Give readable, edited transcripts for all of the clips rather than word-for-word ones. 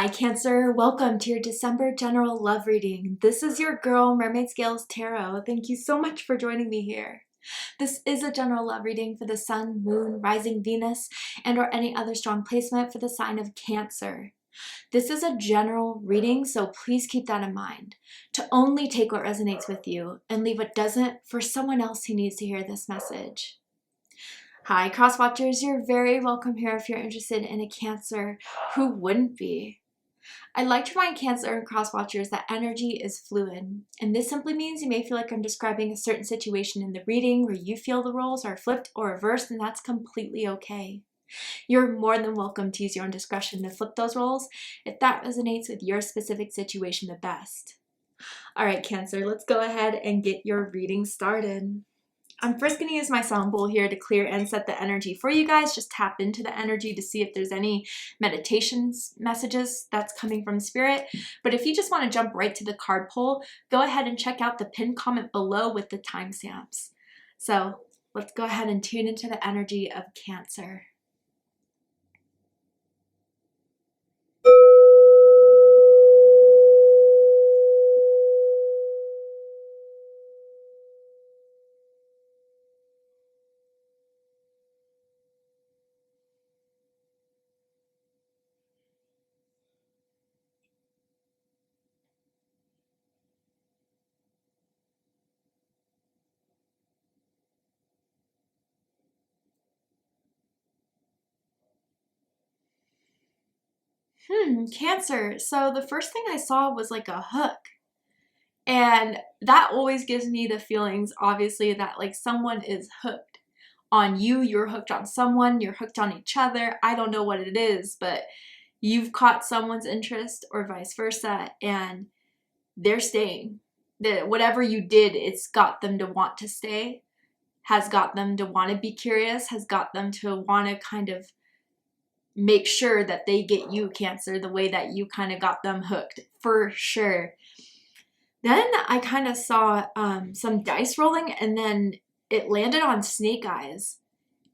Hi Cancer, welcome to your December general love reading. This is your girl Mermaid Scales Tarot. Thank you so much for joining me here. This is a general love reading for the Sun, Moon, Rising Venus, and or any other strong placement for the sign of Cancer. This is a general reading, so please keep that in mind. To only take what resonates with you and leave what doesn't for someone else who needs to hear this message. Hi Cross Watchers, you're very welcome here if you're interested in a Cancer. Who wouldn't be? I'd like to remind Cancer and Cross Watchers that energy is fluid, and this simply means you may feel like I'm describing a certain situation in the reading where you feel the roles are flipped or reversed, and that's completely okay. You're more than welcome to use your own discretion to flip those roles if that resonates with your specific situation the best. All right, Cancer, let's go ahead and get your reading started. I'm first going to use my sound bowl here to clear and set the energy for you guys. Just tap into the energy to see if there's any meditations messages that's coming from Spirit. But if you just want to jump right to the card pull, go ahead and check out the pinned comment below with the timestamps. So let's go ahead and tune into the energy of Cancer. Cancer. So the first thing I saw was like a hook. And that always gives me the feelings, obviously, that like someone is hooked on you, you're hooked on someone, you're hooked on each other. I don't know what it is, but you've caught someone's interest or vice versa, and they're staying. Whatever you did, it's got them to want to stay, has got them to want to be curious, has got them to want to kind of make sure that they get you, Cancer, the way that you kind of got them hooked, for sure. Then I kind of saw some dice rolling, and then it landed on snake eyes.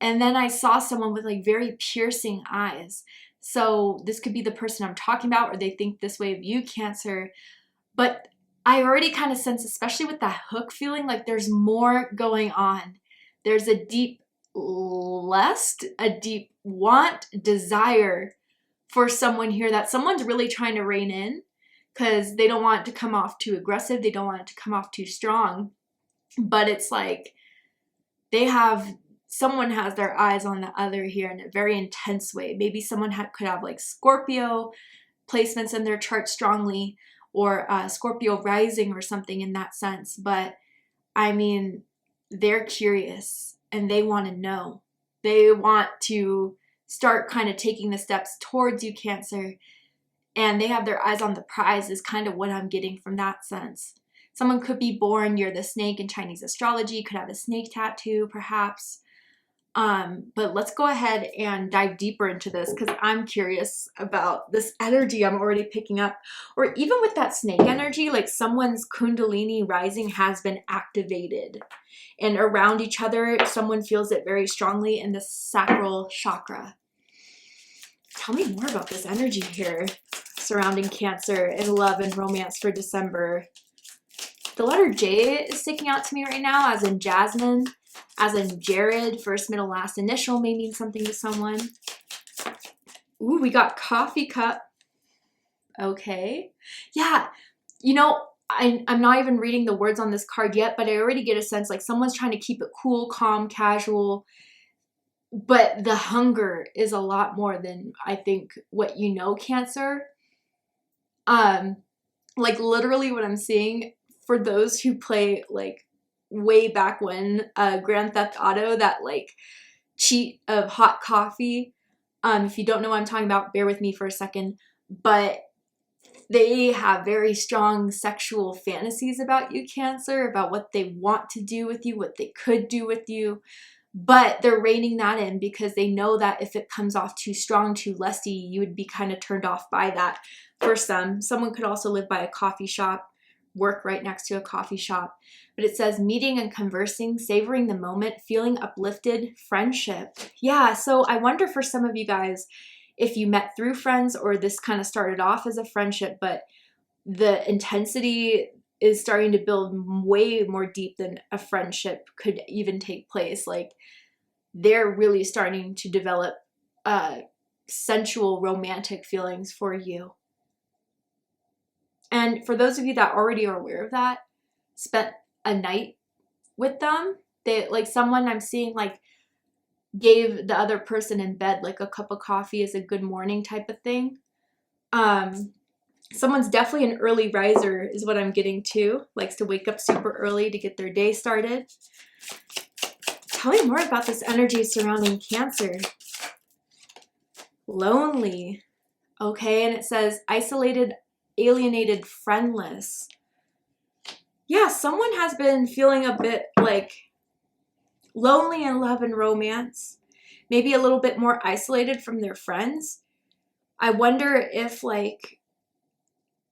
And then I saw someone with like very piercing eyes. So this could be the person I'm talking about, or they think this way of you, Cancer. But I already kind of sense, especially with that hook feeling, like there's more going on. There's a deep lust, a deep want, desire for someone here that someone's really trying to rein in, because they don't want it to come off too aggressive. They don't want it to come off too strong. But it's like someone has their eyes on the other here in a very intense way. Maybe someone could have like Scorpio placements in their chart strongly, or Scorpio rising or something in that sense. But I mean, they're curious and they want to know. They want to start kind of taking the steps towards you, Cancer. And they have their eyes on the prize is kind of what I'm getting from that sense. Someone could be born, you're the snake in Chinese astrology, could have a snake tattoo perhaps. But let's go ahead and dive deeper into this, because I'm curious about this energy I'm already picking up. Or even with that snake energy, like someone's Kundalini rising has been activated. And around each other, someone feels it very strongly in the sacral chakra. Tell me more about this energy here surrounding Cancer and love and romance for December. The letter J is sticking out to me right now, as in Jasmine, as in Jared. First, middle, last initial may mean something to someone. Ooh, we got coffee cup. Okay. Yeah, you know, I'm not even reading the words on this card yet, but I already get a sense like someone's trying to keep it cool, calm, casual. But the hunger is a lot more than I think what you know, Cancer. Like literally what I'm seeing for those who play like way back when Grand Theft Auto, that like cheat of hot coffee. If you don't know what I'm talking about, bear with me for a second. But they have very strong sexual fantasies about you, Cancer, about what they want to do with you, what they could do with you. But they're reining that in because they know that if it comes off too strong, too lusty, you would be kind of turned off by that. For some, someone could also live by a coffee shop, work right next to a coffee shop. But it says meeting and conversing, savoring the moment, feeling uplifted, friendship. Yeah, so I wonder for some of you guys, if you met through friends or this kind of started off as a friendship, but the intensity is starting to build way more deep than a friendship could even take place. Like they're really starting to develop sensual romantic feelings for you. And for those of you that already are aware of that, spent a night with them, they like someone I'm seeing like gave the other person in bed like a cup of coffee as a good morning type of thing. Someone's definitely an early riser is what I'm getting to, likes to wake up super early to get their day started. Tell me more about this energy surrounding Cancer. Lonely. Okay, and it says isolated, alienated, friendless. Yeah, someone has been feeling a bit like lonely in love and romance. Maybe a little bit more isolated from their friends. I wonder if like,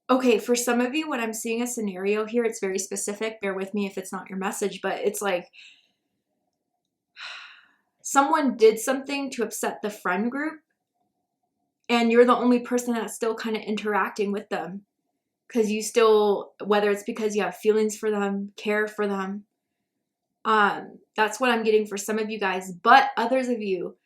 okay, for some of you, when I'm seeing a scenario here, it's very specific. Bear with me if it's not your message, but it's like someone did something to upset the friend group and you're the only person that's still kind of interacting with them because you still, whether it's because you have feelings for them, care for them, that's what I'm getting for some of you guys. But others of you,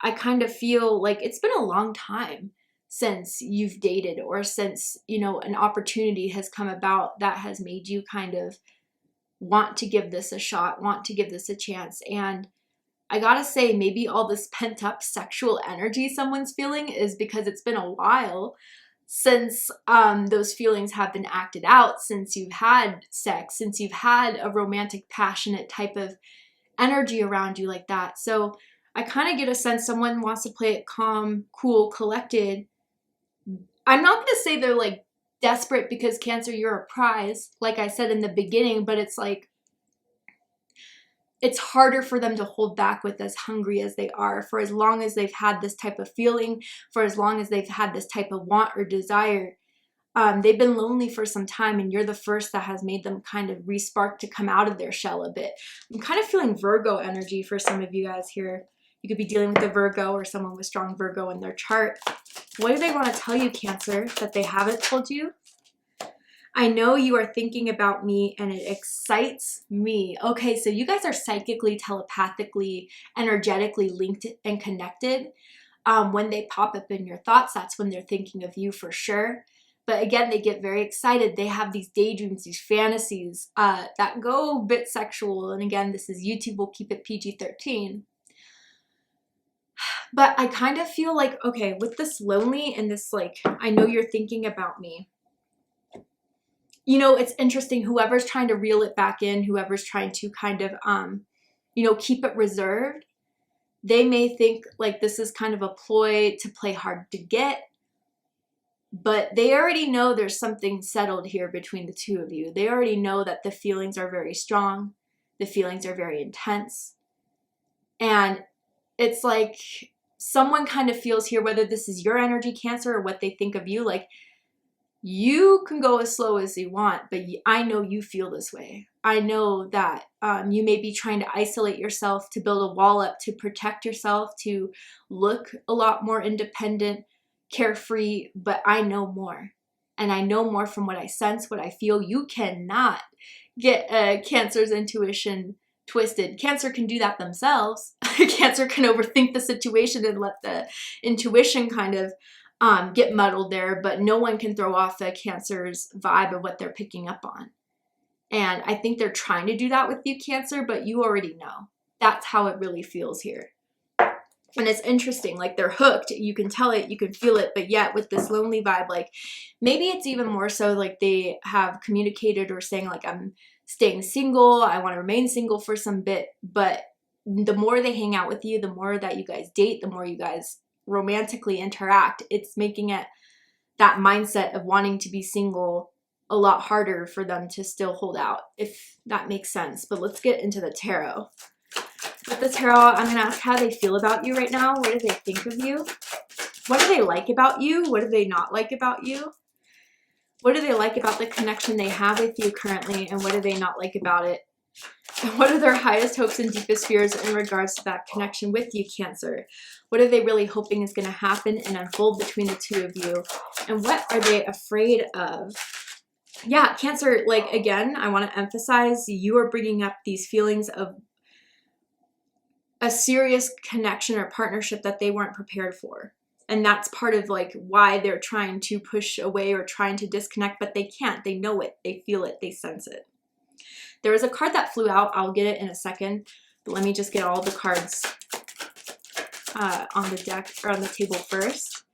I kind of feel like it's been a long time since you've dated or since, you know, an opportunity has come about that has made you kind of want to give this a shot, want to give this a chance. And I gotta say, maybe all this pent up sexual energy someone's feeling is because it's been a while since those feelings have been acted out, since you've had sex, since you've had a romantic, passionate type of energy around you like that. So I kind of get a sense someone wants to play it calm, cool, collected. I'm not going to say they're like desperate because Cancer, you're a prize, like I said in the beginning, but it's like, it's harder for them to hold back with as hungry as they are for as long as they've had this type of feeling, for as long as they've had this type of want or desire. They've been lonely for some time and you're the first that has made them kind of re-spark to come out of their shell a bit. I'm kind of feeling Virgo energy for some of you guys here. You could be dealing with a Virgo or someone with strong Virgo in their chart. What do they want to tell you, Cancer, that they haven't told you? I know you are thinking about me and it excites me. Okay, so you guys are psychically, telepathically, energetically linked and connected. When they pop up in your thoughts, that's when they're thinking of you for sure. But again, they get very excited. They have these daydreams, these fantasies that go a bit sexual. And again, this is YouTube. We'll keep it PG-13. But I kind of feel like, okay, with this lonely and this like, I know you're thinking about me. You know, it's interesting, whoever's trying to reel it back in, whoever's trying to kind of, you know, keep it reserved, they may think like this is kind of a ploy to play hard to get, but they already know there's something settled here between the two of you. They already know that the feelings are very strong. The feelings are very intense. And it's like someone kind of feels here, whether this is your energy, Cancer, or what they think of you, like, you can go as slow as you want, but I know you feel this way. I know that you may be trying to isolate yourself, to build a wall up, to protect yourself, to look a lot more independent, carefree, but I know more. And I know more from what I sense, what I feel. You cannot get Cancer's intuition twisted. Cancer can do that themselves. Cancer can overthink the situation and let the intuition kind of get muddled there, but no one can throw off the Cancer's vibe of what they're picking up on. And I think they're trying to do that with you, Cancer, but you already know. That's how it really feels here. And it's interesting, like they're hooked. You can tell it, you can feel it, but yet with this lonely vibe, like maybe it's even more so like they have communicated or saying like, I'm staying single, I want to remain single for some bit, but the more they hang out with you, the more that you guys date, the more you guys romantically interact, it's making it that mindset of wanting to be single a lot harder for them to still hold out, if that makes sense. But let's get into the tarot. With the tarot, I'm going to ask how they feel about you right now. What do they think of you? What do they like about you? What do they not like about you? What do they like about the connection they have with you currently? And what do they not like about it? What are their highest hopes and deepest fears in regards to that connection with you, Cancer? What are they really hoping is going to happen and unfold between the two of you? And what are they afraid of? Yeah, Cancer, like, again, I want to emphasize, you are bringing up these feelings of a serious connection or partnership that they weren't prepared for. And that's part of like why they're trying to push away or trying to disconnect, but they can't. They know it. They feel it. They sense it. There was a card that flew out. I'll get it in a second. But let me just get all the cards on the deck or on the table first.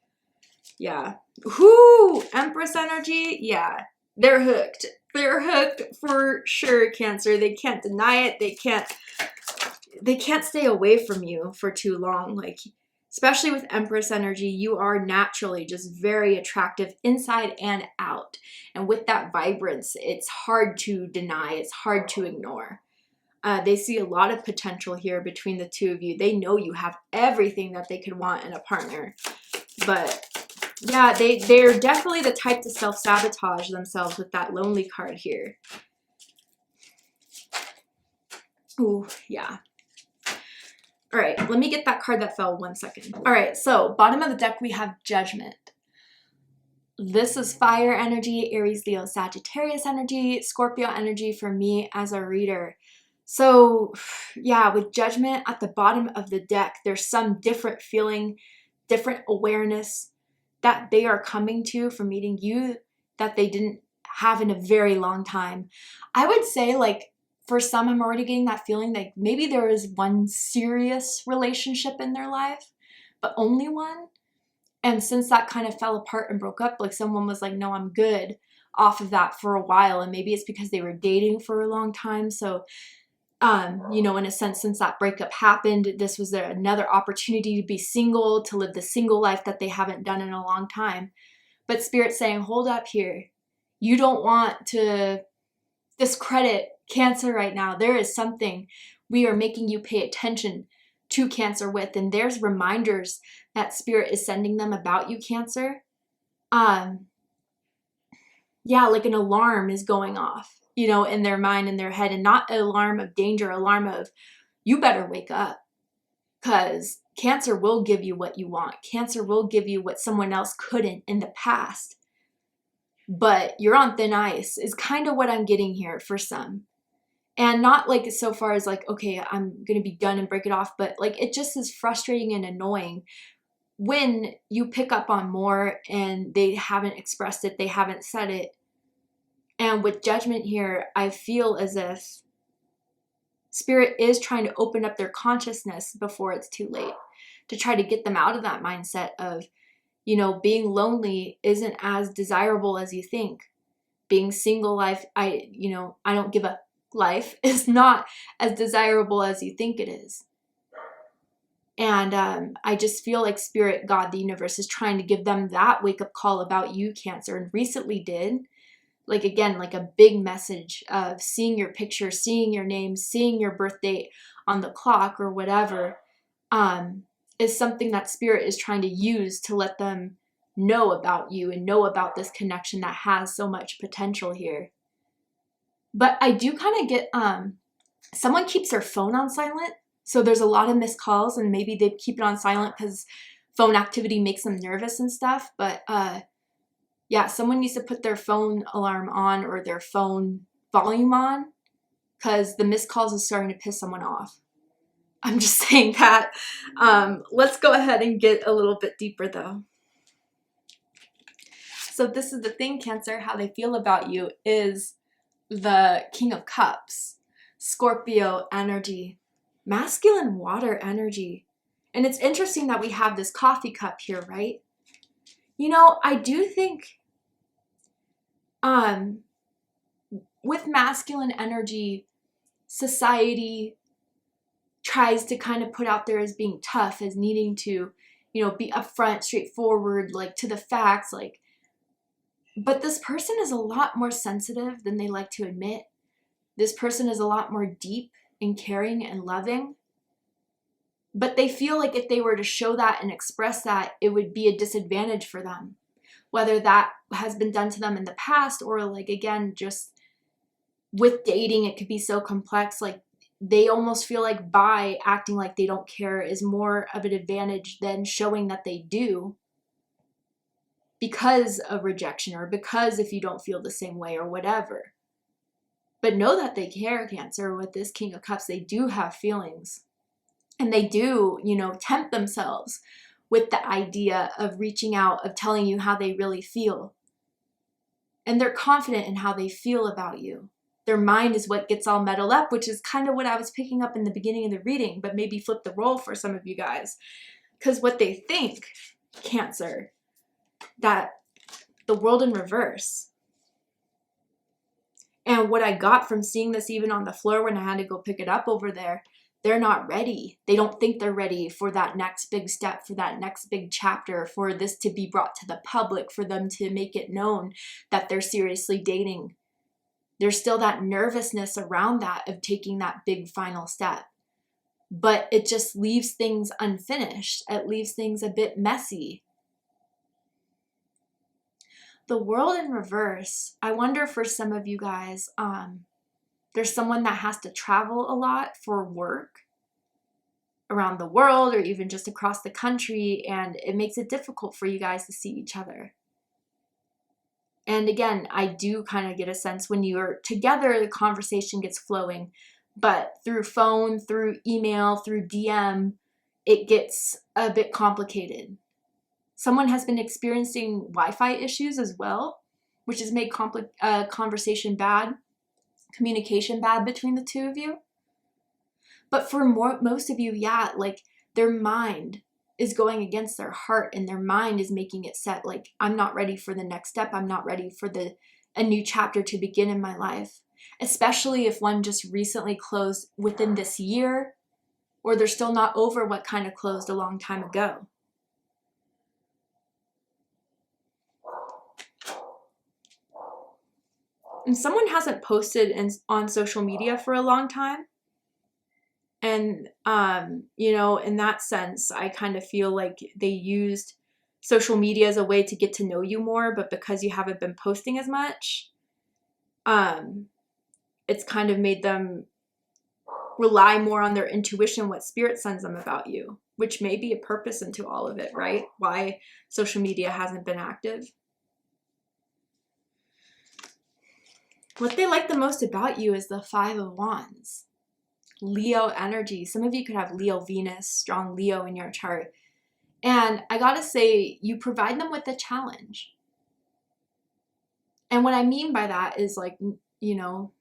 Yeah. Whoo! Empress energy. Yeah. They're hooked. They're hooked for sure, Cancer. They can't deny it. They can't stay away from you for too long. Like, especially with Empress energy, you are naturally just very attractive inside and out. And with that vibrance, it's hard to deny. It's hard to ignore. They see a lot of potential here between the two of you. They know you have everything that they could want in a partner. But yeah, they're definitely the type to self-sabotage themselves with that lonely card here. Ooh, yeah. All right, let me get that card that fell 1 second. All right, so bottom of the deck, we have Judgment. This is fire energy, Aries, Leo, Sagittarius energy, Scorpio energy for me as a reader. So yeah, with Judgment at the bottom of the deck, there's some different feeling, different awareness that they are coming to from meeting you that they didn't have in a very long time. I would say, like, for some, I'm already getting that feeling that maybe there is one serious relationship in their life, but only one. And since that kind of fell apart and broke up, like someone was like, no, I'm good off of that for a while. And maybe it's because they were dating for a long time. So, you know, in a sense, since that breakup happened, this was another opportunity to be single, to live the single life that they haven't done in a long time. But Spirit's saying, hold up here. You don't want to discredit Cancer right now. There is something we are making you pay attention to Cancer with, and there's reminders that Spirit is sending them about you, Cancer. Yeah, like an alarm is going off, you know, in their mind, in their head, and not an alarm of danger, alarm of you better wake up, because Cancer will give you what you want. Cancer will give you what someone else couldn't in the past. But you're on thin ice is kind of what I'm getting here for some. And not like so far as like, okay, I'm going to be done and break it off. But like, it just is frustrating and annoying when you pick up on more and they haven't expressed it. They haven't said it. And with Judgment here, I feel as if Spirit is trying to open up their consciousness before it's too late, to try to get them out of that mindset of, you know, being lonely isn't as desirable as you think. Being single life, I don't give a life is not as desirable as you think it is. And I just feel like Spirit, God, the universe is trying to give them that wake-up call about you, Cancer, and recently did. Like, again, like a big message of seeing your picture, seeing your name, seeing your birth date on the clock or whatever, is something that Spirit is trying to use to let them know about you and know about this connection that has so much potential here. But I do kind of get, someone keeps their phone on silent. So there's a lot of missed calls and maybe they keep it on silent because phone activity makes them nervous and stuff. But yeah, someone needs to put their phone alarm on or their phone volume on because the missed calls is starting to piss someone off. I'm just saying that. Let's go ahead and get a little bit deeper though. So this is the thing, Cancer, how they feel about you is the King of Cups, Scorpio energy, masculine water energy. And it's interesting that we have this coffee cup here, right? You know, I do think with masculine energy, society tries to kind of put out there as being tough, as needing to, you know, be upfront, straightforward, like to the facts, like, but this person is a lot more sensitive than they like to admit. This person is a lot more deep and caring and loving. But they feel like if they were to show that and express that, it would be a disadvantage for them. Whether that has been done to them in the past or like, again, just with dating, it could be so complex. Like, they almost feel like by acting like they don't care is more of an advantage than showing that they do, because of rejection, or because if you don't feel the same way or whatever. But know that they care, Cancer. With this King of Cups, they do have feelings. And they do, you know, tempt themselves with the idea of reaching out, of telling you how they really feel. And they're confident in how they feel about you. Their mind is what gets all muddled up, which is kind of what I was picking up in the beginning of the reading, but maybe flip the role for some of you guys. Because what they think, Cancer, that the world in reverse. And what I got from seeing this even on the floor when I had to go pick it up over there, they're not ready. They don't think they're ready for that next big step, for that next big chapter, for this to be brought to the public, for them to make it known that they're seriously dating. There's still that nervousness around that of taking that big final step. But it just leaves things unfinished. It leaves things a bit messy. The world in reverse, I wonder for some of you guys, there's someone that has to travel a lot for work around the world or even just across the country, and it makes it difficult for you guys to see each other. And again, I do kind of get a sense when you're together, the conversation gets flowing, but through phone, through email, through DM, it gets a bit complicated. Someone has been experiencing Wi-Fi issues as well, which has made conversation bad, communication bad between the two of you. But for most of you, yeah, like their mind is going against their heart, and their mind is making it set like, I'm not ready for the next step. I'm not ready for a new chapter to begin in my life, especially if one just recently closed within this year, or they're still not over what kind of closed a long time ago. And someone hasn't posted on social media for a long time. And, you know, in that sense, I kind of feel like they used social media as a way to get to know you more, but because you haven't been posting as much, it's kind of made them rely more on their intuition, what spirit sends them about you, which may be a purpose into all of it, right? Why social media hasn't been active. What they like the most about you is the Five of Wands. Leo energy. Some of you could have Leo Venus, strong Leo in your chart. And I gotta say, you provide them with a challenge. And what I mean by that is, like, you know,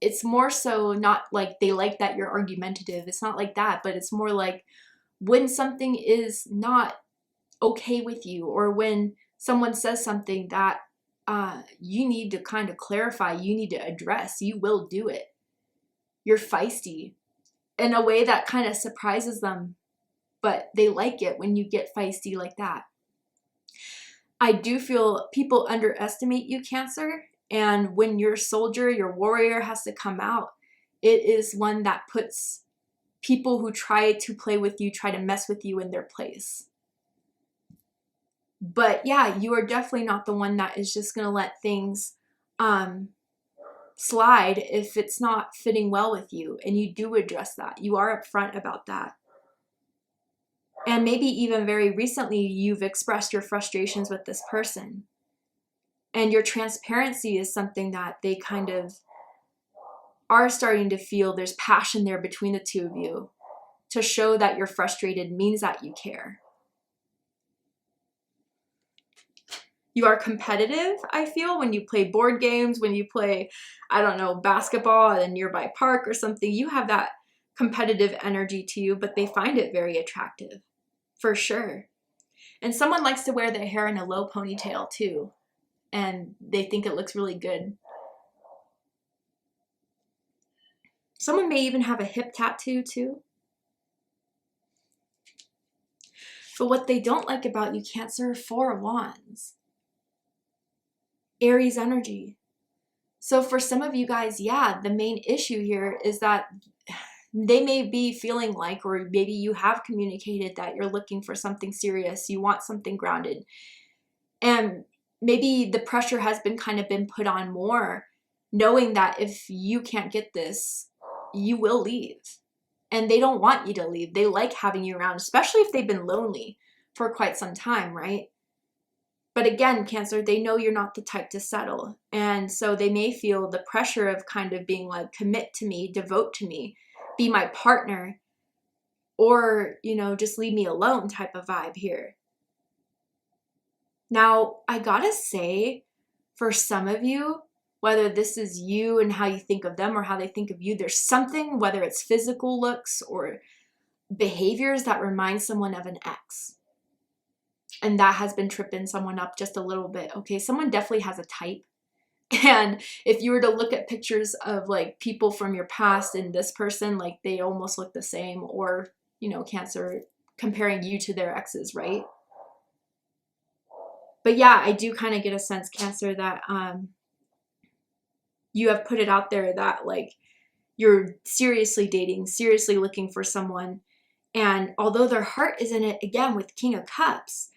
it's more so not like they like that you're argumentative. It's not like that, but it's more like when something is not okay with you, or when someone says something that you need to kind of clarify, you need to address, you will do it. You're feisty in a way that kind of surprises them, but they like it when you get feisty like that. I do feel people underestimate you, Cancer, and when your soldier, your warrior has to come out, it is one that puts people who try to play with you, try to mess with you in their place. But yeah, you are definitely not the one that is just going to let things slide if it's not fitting well with you. And you do address that. You are upfront about that. And maybe even very recently, you've expressed your frustrations with this person. And your transparency is something that they kind of are starting to feel. There's passion there between the two of you. To show that you're frustrated means that you care. You are competitive, I feel, when you play board games, when you play, I don't know, basketball at a nearby park or something. You have that competitive energy to you, but they find it very attractive, for sure. And someone likes to wear their hair in a low ponytail too, and they think it looks really good. Someone may even have a hip tattoo too. But what they don't like about you, Cancer, Four of Wands. Aries energy. So for some of you guys, yeah, the main issue here is that they may be feeling like, or maybe you have communicated that you're looking for something serious, you want something grounded. And maybe the pressure has been kind of been put on more knowing that if you can't get this, you will leave. And they don't want you to leave. They like having you around, especially if they've been lonely for quite some time, right? But again, Cancer, they know you're not the type to settle. And so they may feel the pressure of kind of being like, commit to me, devote to me, be my partner, or, you know, just leave me alone type of vibe here. Now, I gotta say, for some of you, whether this is you and how you think of them or how they think of you, there's something, whether it's physical looks or behaviors, that remind someone of an ex. And that has been tripping someone up just a little bit. Okay, someone definitely has a type. And if you were to look at pictures of like people from your past and this person, like they almost look the same, or, you know, Cancer comparing you to their exes, right? But yeah, I do kind of get a sense, Cancer, that you have put it out there that like you're seriously dating, seriously looking for someone. And although their heart is in it, again, with King of Cups,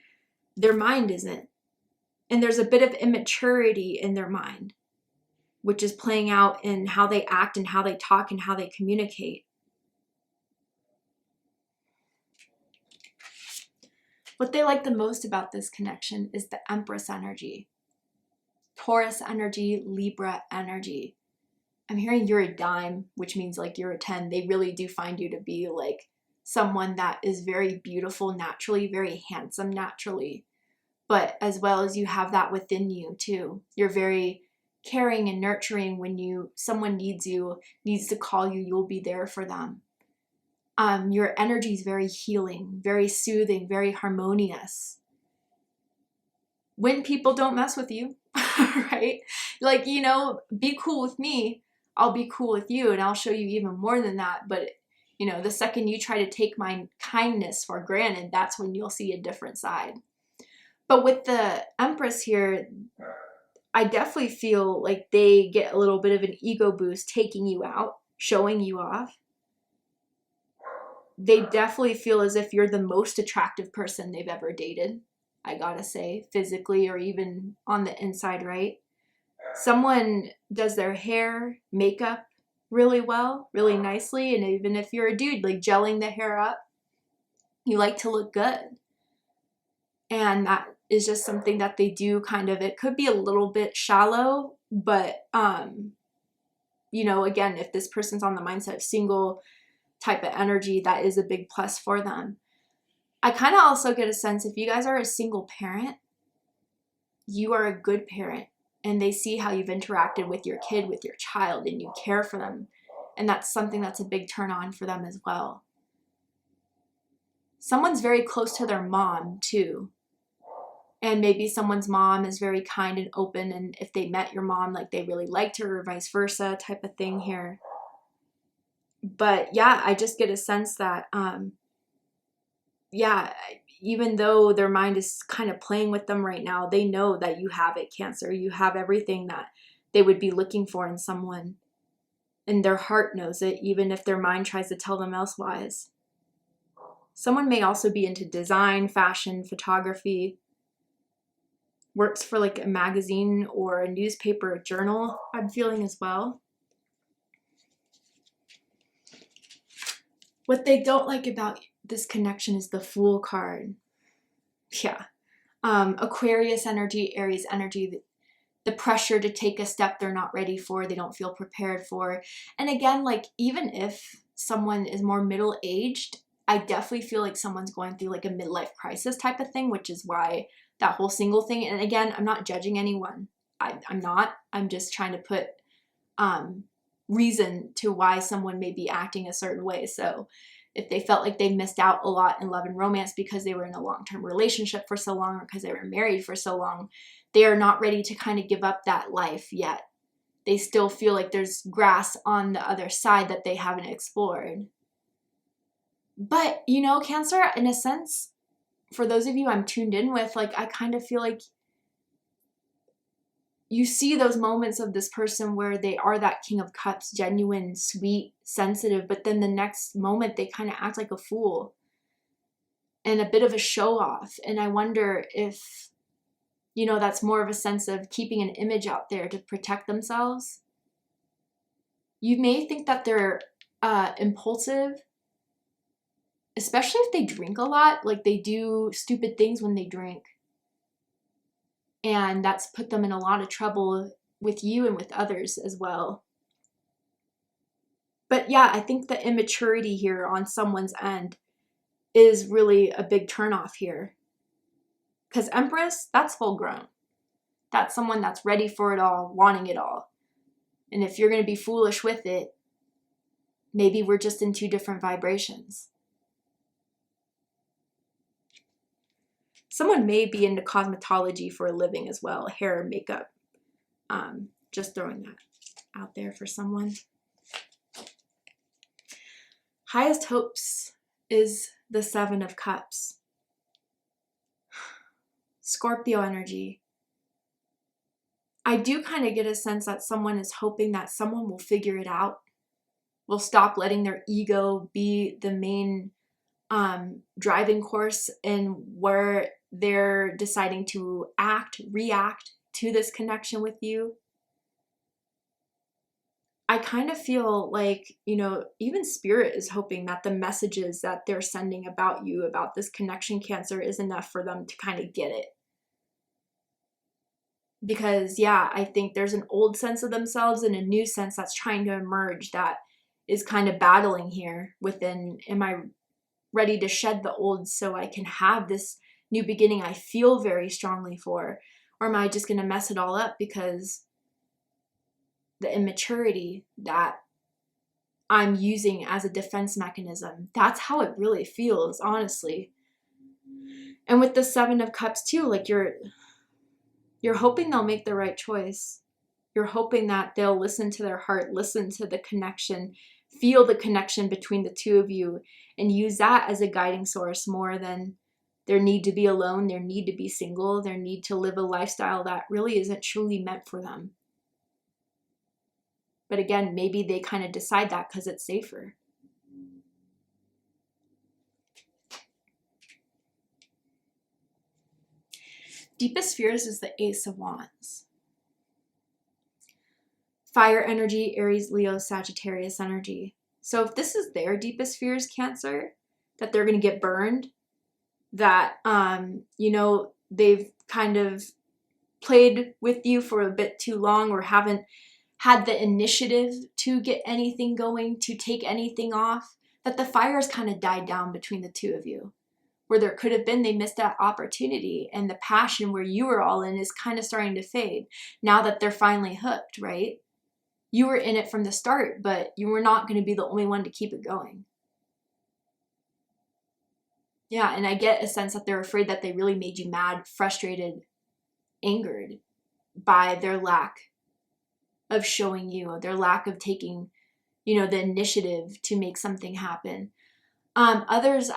their mind isn't. And there's a bit of immaturity in their mind, which is playing out in how they act and how they talk and how they communicate. What they like the most about this connection is the Empress energy, Taurus energy, Libra energy. I'm hearing you're a dime, which means like you're a 10. They really do find you to be like someone that is very beautiful naturally, very handsome naturally, but as well as you have that within you too. You're very caring and nurturing. When someone needs you, needs to call you, you'll be there for them. Your energy is very healing, very soothing, very harmonious. When people don't mess with you, right? Like, you know, be cool with me, I'll be cool with you, and I'll show you even more than that. But, you know, the second you try to take my kindness for granted, that's when you'll see a different side. But with the Empress here, I definitely feel like they get a little bit of an ego boost taking you out, showing you off. They definitely feel as if you're the most attractive person they've ever dated, I gotta say, physically or even on the inside, right? Someone does their hair, makeup really well, really nicely, and even if you're a dude, like gelling the hair up, you like to look good. And that is just something that they do kind of, it could be a little bit shallow, but, you know, again, if this person's on the mindset of single type of energy, that is a big plus for them. I kind of also get a sense if you guys are a single parent, you are a good parent, and they see how you've interacted with your kid, with your child, and you care for them. And that's something that's a big turn on for them as well. Someone's very close to their mom too. And maybe someone's mom is very kind and open, and if they met your mom, like they really liked her, or vice versa type of thing here. But yeah, I just get a sense that, yeah, even though their mind is kind of playing with them right now, they know that you have it, Cancer. You have everything that they would be looking for in someone. And their heart knows it, even if their mind tries to tell them elsewise. Someone may also be into design, fashion, photography, works for like a magazine or a newspaper, a journal, I'm feeling as well. What they don't like about this connection is the Fool card. Yeah. Aquarius energy, Aries energy, the pressure to take a step they're not ready for, they don't feel prepared for. And again, like even if someone is more middle-aged, I definitely feel like someone's going through like a midlife crisis type of thing, which is why that whole single thing. And again, I'm not judging anyone. I'm not. I'm just trying to put reason to why someone may be acting a certain way. So if they felt like they missed out a lot in love and romance because they were in a long-term relationship for so long, or because they were married for so long, they are not ready to kind of give up that life yet. They still feel like there's grass on the other side that they haven't explored. But, you know, Cancer, in a sense, for those of you I'm tuned in with, like, I kind of feel like you see those moments of this person where they are that King of Cups, genuine, sweet, sensitive, but then the next moment they kind of act like a fool and a bit of a show off. And I wonder if, you know, that's more of a sense of keeping an image out there to protect themselves. You may think that they're impulsive, especially if they drink a lot, like they do stupid things when they drink. And that's put them in a lot of trouble with you and with others as well. But yeah, I think the immaturity here on someone's end is really a big turnoff here. Because Empress, that's full grown. That's someone that's ready for it all, wanting it all. And if you're going to be foolish with it, maybe we're just in two different vibrations. Someone may be into cosmetology for a living as well, hair and makeup. Just throwing that out there for someone. Highest hopes is the Seven of Cups. Scorpio energy. I do kind of get a sense that someone is hoping that someone will figure it out, will stop letting their ego be the main driving course in where they're deciding to react to this connection with you. I kind of feel like, you know, even Spirit is hoping that the messages that they're sending about you, about this connection, Cancer, is enough for them to kind of get it. Because, yeah, I think there's an old sense of themselves and a new sense that's trying to emerge that is kind of battling here within, am I ready to shed the old so I can have this new beginning I feel very strongly for? Or am I just going to mess it all up because the immaturity that I'm using as a defense mechanism? That's how it really feels, honestly. And with the Seven of Cups too, like you're hoping they'll make the right choice. You're hoping that they'll listen to their heart, listen to the connection, feel the connection between the two of you, and use that as a guiding source more than their need to be alone, their need to be single, their need to live a lifestyle that really isn't truly meant for them. But again, maybe they kind of decide that because it's safer. Deepest fears is the Ace of Wands. Fire energy, Aries, Leo, Sagittarius energy. So if this is their deepest fears, Cancer, that they're going to get burned, that, you know, they've kind of played with you for a bit too long or haven't had the initiative to get anything going, to take anything off, that the fire's kind of died down between the two of you. Where there could have been, they missed that opportunity, and the passion where you were all in is kind of starting to fade now that they're finally hooked, right? You were in it from the start, but you were not going to be the only one to keep it going. Yeah, and I get a sense that they're afraid that they really made you mad, frustrated, angered by their lack of showing you, their lack of taking, you know, the initiative to make something happen. Others,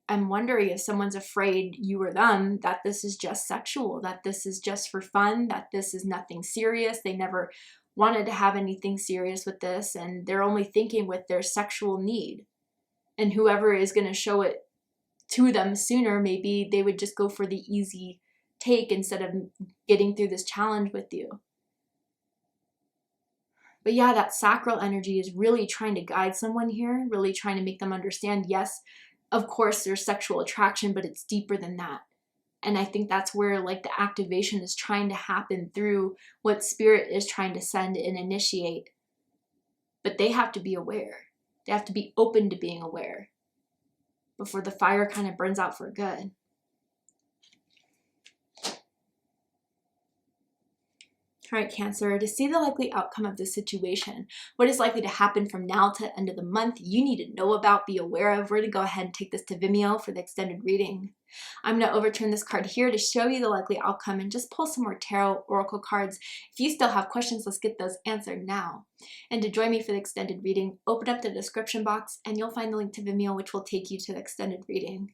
I'm wondering if someone's afraid, you or them, that this is just sexual, that this is just for fun, that this is nothing serious. They never wanted to have anything serious with this, and they're only thinking with their sexual need. And whoever is going to show it to them sooner, maybe they would just go for the easy take instead of getting through this challenge with you. But yeah, that sacral energy is really trying to guide someone here, really trying to make them understand, yes, of course there's sexual attraction, but it's deeper than that. And I think that's where like the activation is trying to happen through what Spirit is trying to send and initiate. But they have to be aware. They have to be open to being aware before the fire kind of burns out for good. All right, Cancer, to see the likely outcome of this situation, what is likely to happen from now to end of the month, you need to know about, be aware of. We're going to go ahead and take this to Vimeo for the extended reading. I'm going to overturn this card here to show you the likely outcome and just pull some more tarot oracle cards. If you still have questions, let's get those answered now. And to join me for the extended reading, open up the description box and you'll find the link to Vimeo, which will take you to the extended reading.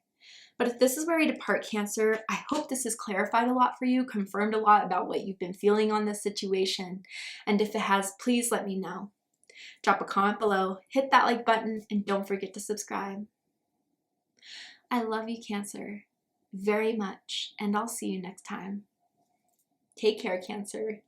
But if this is where you depart, Cancer, I hope this has clarified a lot for you, confirmed a lot about what you've been feeling on this situation. And if it has, please let me know. Drop a comment below, hit that like button, and don't forget to subscribe. I love you, Cancer, very much, and I'll see you next time. Take care, Cancer.